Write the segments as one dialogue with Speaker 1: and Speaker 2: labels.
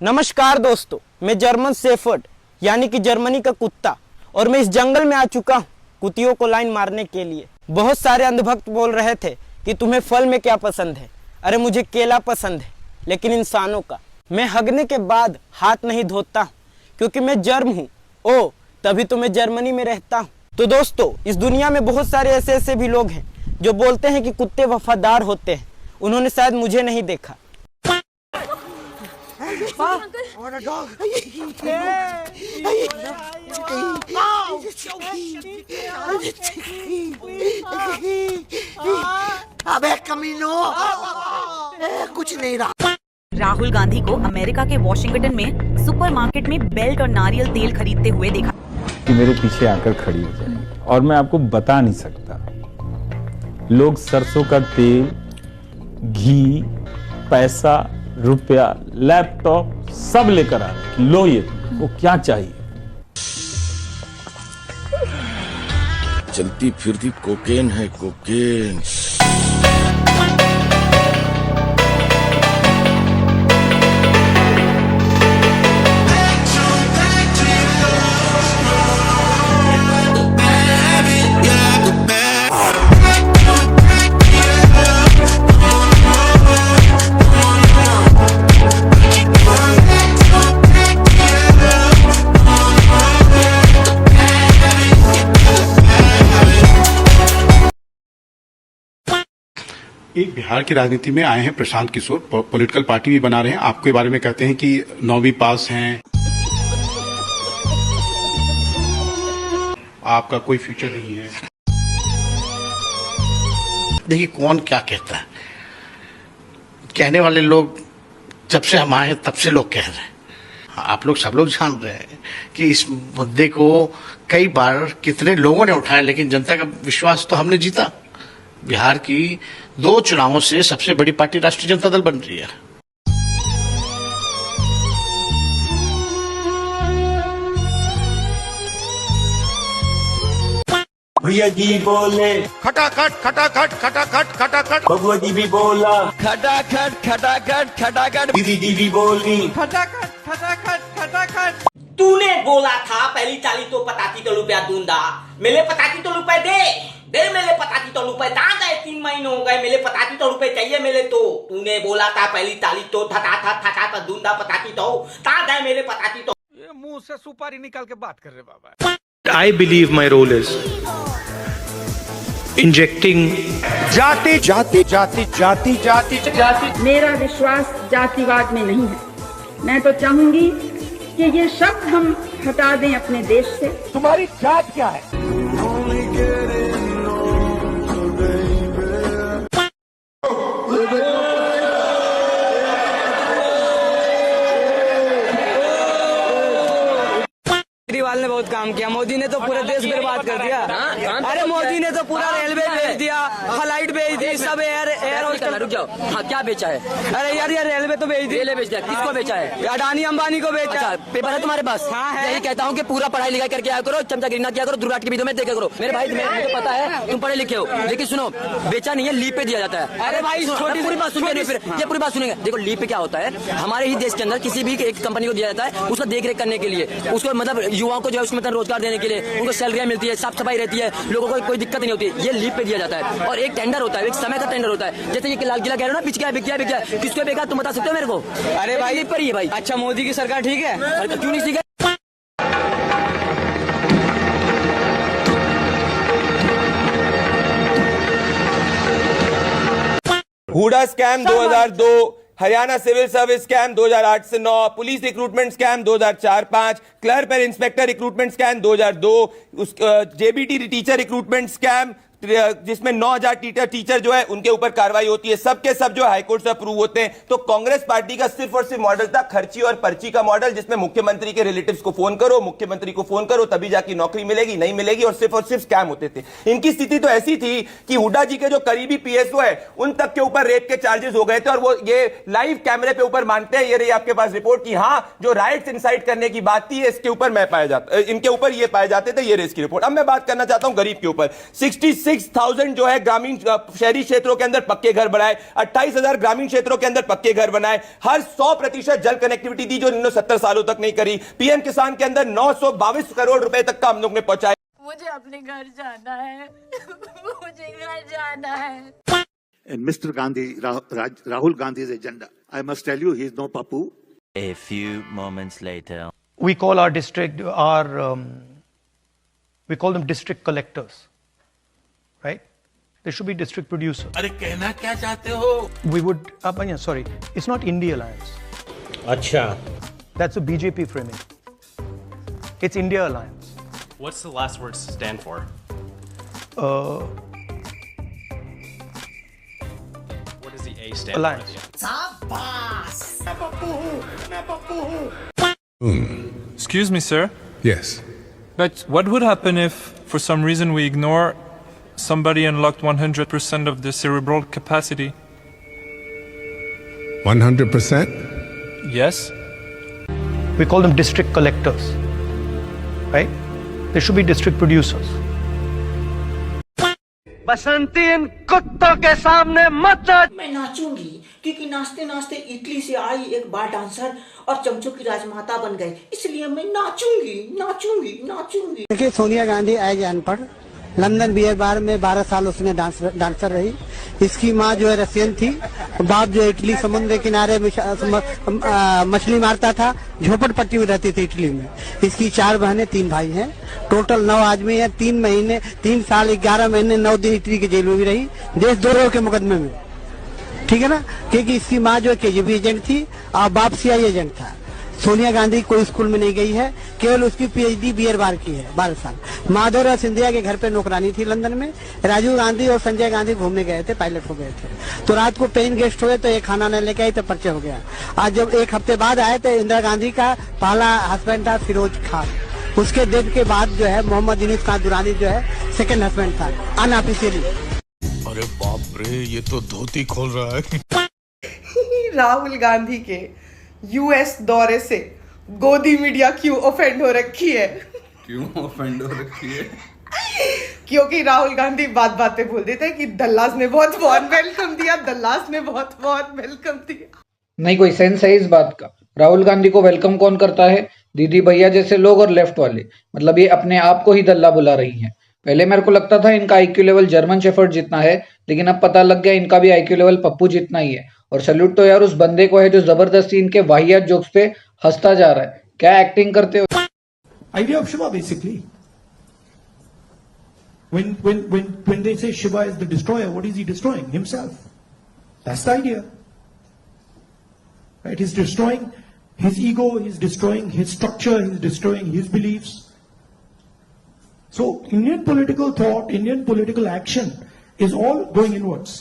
Speaker 1: नमस्कार दोस्तों, मैं जर्मन शेफर्ड यानी कि जर्मनी का कुत्ता और मैं इस जंगल में आ चुका हूँ कुत्तियों को लाइन मारने के लिए। बहुत सारे अंधभक्त बोल रहे थे कि तुम्हें फल में क्या पसंद है। अरे मुझे केला पसंद है, लेकिन इंसानों का। मैं हगने के बाद हाथ नहीं धोता हूँ क्योंकि मैं जर्म हूँ। ओ तभी तो मैं जर्मनी में रहता हूँ। तो दोस्तों, इस दुनिया में बहुत सारे ऐसे भी लोग हैं जो बोलते हैं कि कुत्ते वफादार होते हैं। उन्होंने शायद मुझे नहीं देखा।
Speaker 2: अबे कमीनो, कुछ नहीं रहा।
Speaker 3: राहुल गांधी को अमेरिका के वॉशिंगटन में सुपरमार्केट में बेल्ट और नारियल तेल खरीदते हुए देखा
Speaker 4: कि मेरे पीछे आकर खड़ी हो जाए और मैं आपको बता नहीं सकता। लोग सरसों का तेल, घी, पैसा, रुपया, लैपटॉप सब लेकर आ रहे हैं। लो ये वो क्या चाहिए।
Speaker 5: चलती फिरती कोकेन है, कोकेन।
Speaker 6: एक बिहार की राजनीति में आए हैं प्रशांत किशोर, पॉलिटिकल पार्टी भी बना रहे हैं। आपके बारे में कहते हैं कि 9वीं पास हैं, आपका कोई फ्यूचर नहीं है।
Speaker 2: देखिए कौन क्या कहता है, कहने वाले लोग जब से हम आए तब से लोग कह रहे हैं। आप लोग सब लोग जान रहे हैं कि इस मुद्दे को कई बार कितने लोगों ने उठाया, लेकिन जनता का विश्वास तो हमने जीता। बिहार की 2 चुनावों से सबसे बड़ी पार्टी राष्ट्रीय जनता दल बन रही है।
Speaker 7: भैया जी बोले
Speaker 5: खटाखट खटाखट खटाखट खटाखट।
Speaker 7: बबुआ जी भी बोला
Speaker 1: खटाखट खटाखट खटाखट।
Speaker 7: दीदी जी भी बोली
Speaker 1: खटाखट खटाखट खटाखट।
Speaker 8: तूने बोला था पहली चाली तो पताती तो रुपया दूंगा। मेरे पताती तो रुपए दे मेरे पताती तो रुपए दादा है। 3 महीने हो गए, मेरे पताती तो रुपए चाहिए मेरे। तो तूने बोला था पहली चाली तो थका दूंगा पताती तो दादा है मेरे पताती तो।
Speaker 1: ये मुंह से सुपारी निकाल के बात कर रहे बाबा।
Speaker 9: I believe my role is injecting
Speaker 7: जाति जाति जाति जाति जाति जाति।
Speaker 10: मेरा विश्वास जातिवाद में नहीं है। मैं तो चाहूंगी कि ये शब्द हम हटा दें अपने देश से।
Speaker 7: तुम्हारी जात क्या है?
Speaker 1: केजरीवाल ने बहुत काम किया। मोदी ने तो पूरे देश बर्बाद कर दिया। अरे मोदी ने तो पूरा रेलवे भेज दिया, फ्लाइट भेज दी, सब एयर
Speaker 8: रुक जाओ। हाँ क्या बेचा है?
Speaker 1: अरे यार रेलवे तो भेज दी।
Speaker 8: रेलवे बेच दिया, किसको बेचा है?
Speaker 1: अडानी अंबानी को बेचा।
Speaker 8: अच्छा, पेपर है तुम्हारे पास?
Speaker 1: हाँ है।
Speaker 8: यही कहता हूँ कि पूरा पढ़ाई लिखाई करके आया करो, चमचागिरी ना किया करो, दुर्गाट की वीडियो में देखा करो। मेरे भाई मुझे पता है तुम पढ़े लिखे हो, लेकिन सुनो, बेचा नहीं है, लीप पे दिया जाता है।
Speaker 1: अरे भाई
Speaker 8: छोटी पूरी बात सुनिए, फिर ये पूरी बात सुनेंगे। देखो लीप पे क्या होता है, हमारे ही देश के अंदर किसी भी एक कंपनी को दिया जाता है उसका देख रेख करने के लिए, उसको मतलब युवाओं को जो है उसमें रोजगार देने के लिए, उनको सैलरियां मिलती है, साफ सफाई रहती है, लोगों को कोई दिक्कत नहीं होती। ये लीप पे दिया जाता है और एक टेंडर होता है, एक समय का टेंडर होता है। जैसे ये लाल किला कह रहे हो ना, बिक गया, किसको बेगा तुम बता सकते हो मेरे को?
Speaker 1: अरे भाई
Speaker 8: लीप पर ही है भाई।
Speaker 1: अच्छा मोदी की सरकार ठीक है,
Speaker 8: क्यों नहीं ठीक है?
Speaker 11: Hooda scam 2002, Haryana civil service scam 2008 से 9, पुलिस रिक्रूटमेंट स्कैम 2004-5, क्लर्क पर inspector recruitment scam 2002, JBT teacher recruitment scam जिसमें 9,000 टीचर जो है उनके ऊपर कार्रवाई होती है, सब के सब जो हाईकोर्ट से अप्रूव होते हैं। तो कांग्रेस पार्टी का सिर्फ और सिर्फ मॉडल था खर्ची और पर्ची का मॉडल, जिसमें मुख्यमंत्री के रिलेटिव्स को फोन करो, मुख्यमंत्री को फोन करो, तभी जाके नौकरी मिलेगी, नहीं मिलेगी, और सिर्फ स्कैम होते थे। इनकी स्थिति तो ऐसी थी कि हुड्डा जी के जो करीबी पीएसओ है उन तक के ऊपर रेप के चार्जेस हो गए थे, और वो ये लाइव कैमरे पे ऊपर मानते हैं। ये रही आपके पास रिपोर्ट की हाँ जो राइट्स इंसाइट करने की बात थी इसके ऊपर मैं पाया जाता, इनके ऊपर ये पाए जाते थे। ये रही इसकी रिपोर्ट। अब मैं बात करना चाहता हूं गरीब के ऊपर। 66 26,000 जो है ग्रामीण शहरी क्षेत्रों के अंदर पक्के घर बनाए, 28,000 ग्रामीण क्षेत्रों के अंदर पक्के घर बनाए, हर 100% जल कनेक्टिविटी दी जो इन्होंने 70 सालों तक नहीं करी। पीएम किसान के अंदर 922 करोड़ रुपए तक का हम लोग ने पहुंचाया।
Speaker 3: मुझे अपने घर जाना है, मुझे घर जाना है।
Speaker 5: And Mr. Gandhi, Rahul Gandhi's agenda. I must tell you, he is no papu.
Speaker 8: A few moments later.
Speaker 9: We call our district, we call them district collectors, right? They should be district producers.
Speaker 2: अरे कहना क्या चाहते हो?
Speaker 9: We would, sorry, it's not India Alliance.
Speaker 1: अच्छा,
Speaker 9: That's a BJP framing. It's India Alliance.
Speaker 12: What's the last word stand for? What does the A stand
Speaker 9: Alliance.
Speaker 12: Excuse me, sir.
Speaker 5: Yes.
Speaker 12: But what would happen if, for some reason, we ignore somebody unlocked 100% of their cerebral capacity?
Speaker 5: 100%?
Speaker 12: Yes?
Speaker 9: We call them district collectors, right? They should be district producers.
Speaker 1: बसंती इन कुत्तों के सामने मत नाच।
Speaker 13: मैं नाचूंगी क्योंकि नाचते नाचते Italy से आई एक बार डांसर और चमचों की राजमाता बन गए, इसलिए मैं नाचूंगी नाचूंगी नाचूंगी।
Speaker 1: देखिए, सोनिया गांधी एज अनपढ़ लंदन बियर बार में 12 साल उसने डांसर रही। इसकी माँ जो है रशियन थी, बाप जो इटली समुद्र किनारे मछली मारता था, झोपड़पट्टी में रहती थी इटली में। इसकी 4 बहनें 3 भाई हैं, टोटल 9 आदमी है। 3 साल 11 महीने 9 दिन इटली की जेल में भी रही, देशद्रोह के मुकदमे में, ठीक है ना, क्योंकि इसकी माँ जो है KGB एजेंट थी और बाप CIA एजेंट था। सोनिया गांधी कोई स्कूल में नहीं गई है, केवल उसकी PhD बियर बार की है 12 साल। माधवराव सिंधिया के घर पे नौकरानी थी लंदन में। राजीव गांधी और संजय गांधी घूमने गए थे, पायलट हो गए थे, तो रात को पेइंग गेस्ट हुए तो एक खाना न लेके आई तो पर्चे हो गया। आज जब 1 हफ्ते बाद आए तो इंदिरा गांधी का पहला हस्बैंड था फिरोज खान। उसके डेथ के बाद जो है मोहम्मद यूनुस खान दुरानी जो है सेकंड हस्बैंड था अनऑफिशियली।
Speaker 5: अरे बाप रे, ये तो धोती खोल रहा है।
Speaker 10: राहुल गांधी के US दौरे से गोदी मीडिया क्यों ऑफेंड हो रखी है? क्योंकि राहुल गांधी बातें बोल देते हैं कि दल्लास ने बहुत वेलकम दिया, दल्लास ने बहुत वेलकम दिया।
Speaker 13: नहीं कोई सेंस है इस बात का? राहुल गांधी को वेलकम कौन करता है? दीदी भैया जैसे लोग और लेफ्ट वाले। मतलब ये अपने आप को ही दल्ला बुला रही हैं। पहले मेरे को लगता था इनका IQ लेवल जर्मन शेफर्ड जितना है, लेकिन अब पता लग गया इनका भी IQ लेवल पप्पू जितना ही है। और सैल्यूट तो यार उस बंदे को है जो जबरदस्ती इनके वाहियात जोक्स पे हंसता जा रहा है। क्या एक्टिंग करते हो?
Speaker 6: Idea of Shiva basically. When they say Shiva is the destroyer, what is he destroying? Himself. That's the idea. Right? He's destroying his ego, he's destroying his structure, he's destroying his beliefs. So Indian political thought, Indian political action is all going inwards.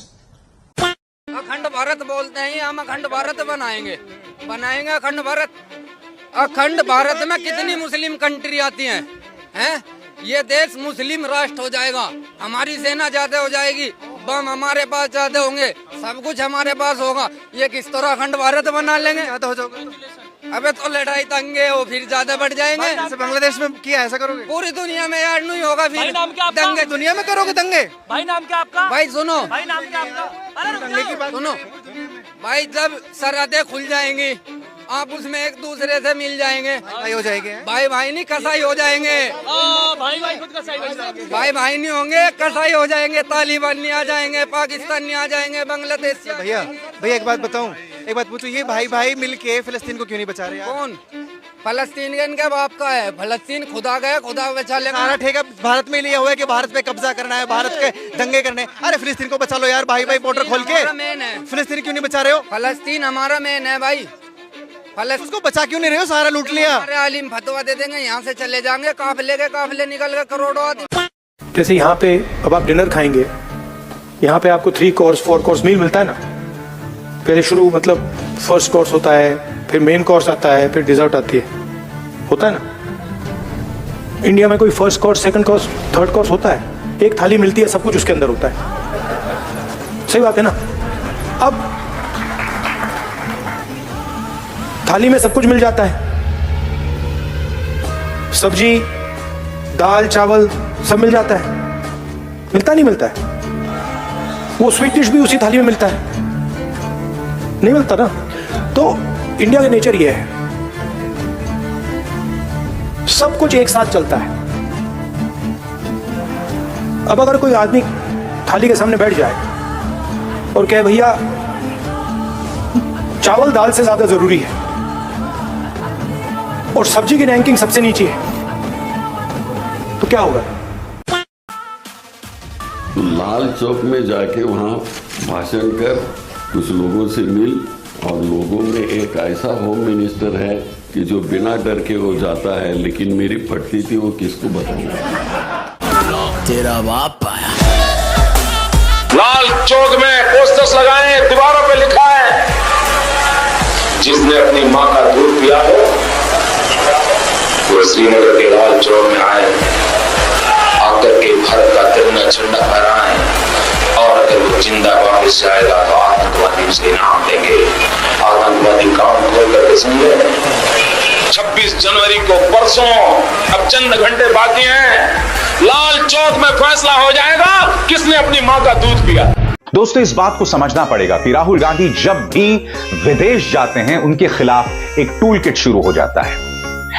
Speaker 13: अखंड भारत बोलते हैं, हम अखंड भारत बनाएंगे अखंड भारत। अखंड भारत में कितनी मुस्लिम कंट्री आती हैं? ये देश मुस्लिम राष्ट्र हो जाएगा, हमारी सेना ज्यादा हो जाएगी, बम हमारे पास ज्यादा होंगे, सब कुछ हमारे पास होगा। ये किस तरह अखंड भारत बना लेंगे? हो जाओगे। अबे तो लड़ाई दंगे हो फिर ज्यादा बढ़ जाएंगे। बांग्लादेश में किया ऐसा करोगे? पूरी दुनिया में यार नहीं होगा फिर दंगे। दुनिया में करोगे दंगे? भाई नाम क्या आपका? भाई सुनो, भाई नाम क्या आपका? दंगे की बात सुनो भाई, जब सरहदें खुल जाएंगी आप उसमें एक दूसरे से मिल जाएंगे, भाई हो जाएंगे। भाई भाई नहीं कसाई हो जाएंगे। भाई भाई खुद कसाई हो जाएंगे। भाई भाई नहीं होंगे, कसाई हो जाएंगे। तालिबान नहीं आ जाएंगे, पाकिस्तान नहीं आ जाएंगे, बांग्लादेश। भैया एक बात बताऊं, एक बात पूछो, ये भाई भाई मिलके फिलिस्तीन को क्यों नहीं बचा रहे? कौन? फलस्तीन इनके बाप का है। फलस्तीन खुदा गया, खुदा बचा लेगा। सारा ठेका भारत में लिया हुआ है कि भारत पे कब्जा करना है, भारत के दंगे करने। अरे फिलिस्तीन को बचा लो यार, भाई भाई बॉर्डर खोल के। फिलिस्तीन क्यों नहीं बचा रहे हो? फलस्तीन हमारा मेन है भाई। उसको बचा क्यों नहीं रहे हो? सारा लूट लिया। हमारे आलिम फतवा दे देंगे, यहाँ से चले जाएंगे, काफिले निकल गए करोड़ों आदमी।
Speaker 9: जैसे यहाँ पे अब आप डिनर खाएंगे, यहाँ पे आपको 3 कोर्स 4 कोर्स मील मिलता है ना। पहले शुरू मतलब फर्स्ट कोर्स होता है, फिर मेन कोर्स आता है, फिर डिजर्ट आती है, होता है ना। इंडिया में कोई first course, second course, third course होता है? एक थाली मिलती है, सब कुछ उसके अंदर होता है। सही बात है ना? अब थाली में सब कुछ मिल जाता है, सब्जी, दाल, चावल सब मिल जाता है, मिलता नहीं मिलता है? वो स्वीट डिश भी उसी थाली में मिलता है? नहीं मिलता ना। तो इंडिया का नेचर ये है, सब कुछ एक साथ चलता है। अब अगर कोई आदमी थाली के सामने बैठ जाए और कहे भैया चावल दाल से ज्यादा जरूरी है और सब्जी की रैंकिंग सबसे नीचे है, तो क्या होगा?
Speaker 14: लाल चौक में जाके वहां भाषण कर, कुछ लोगों से मिल, और लोगों में एक ऐसा होम मिनिस्टर है कि जो बिना डर के वो जाता है, लेकिन मेरी फटती थी वो किसको बताऊंगा।
Speaker 8: तेरा बाप आया।
Speaker 15: लाल चौक में पोस्टर्स लगाए, दीवारों पे लिखा है, जिसने अपनी माँ का दूध पिया हो वो श्रीनगर के लाल चौक में आए, आकर के भारत का तिरंगा झंडा फहराएं, और अगर वो जिंदा वापस आएगा तो आतंकवादी उसे इनाम देंगे। आतंकवादी काम खोल करके सुनिए, 26 जनवरी को परसों, अब चंद घंटे बाकी हैं, लाल चौक में फैसला हो जाएगा किसने अपनी माँ का दूध पिया।
Speaker 7: दोस्तों, इस बात को समझना पड़ेगा कि राहुल गांधी जब भी विदेश जाते हैं उनके खिलाफ एक टूल किट शुरू हो जाता है।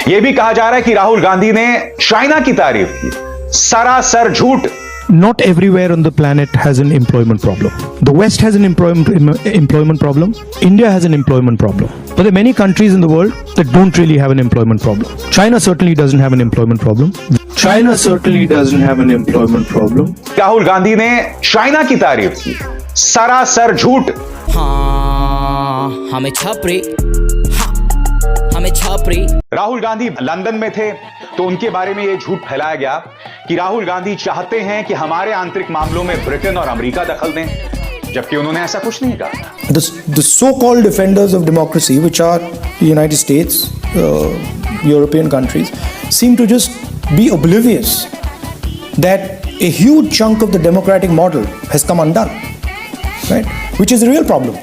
Speaker 7: यह भी कहा जा रहा है कि राहुल गांधी ने चाइना की तारीफ की, सरासर झूठ।
Speaker 6: Not everywhere on the planet has an employment problem. The West has an employment problem. India has an employment problem. But there are many countries in the world that don't really have an employment problem. China certainly doesn't have an employment problem. China certainly doesn't have an employment problem.
Speaker 7: Rahul Gandhi ने China की तारीफ की, सरासर झूठ।
Speaker 8: हाँ, हमें छापरे, हाँ, हमें छापरे।
Speaker 7: राहुल गांधी लंदन में थे तो उनके बारे में यह झूठ फैलाया गया कि राहुल गांधी चाहते हैं कि हमारे आंतरिक मामलों में ब्रिटेन और अमेरिका दखल दें, जबकि उन्होंने ऐसा कुछ नहीं कहा।
Speaker 6: The so-called defenders of democracy, which are the United States, European countries, seem to just be oblivious that a huge chunk of the democratic model has come undone, right? Which is the real problem.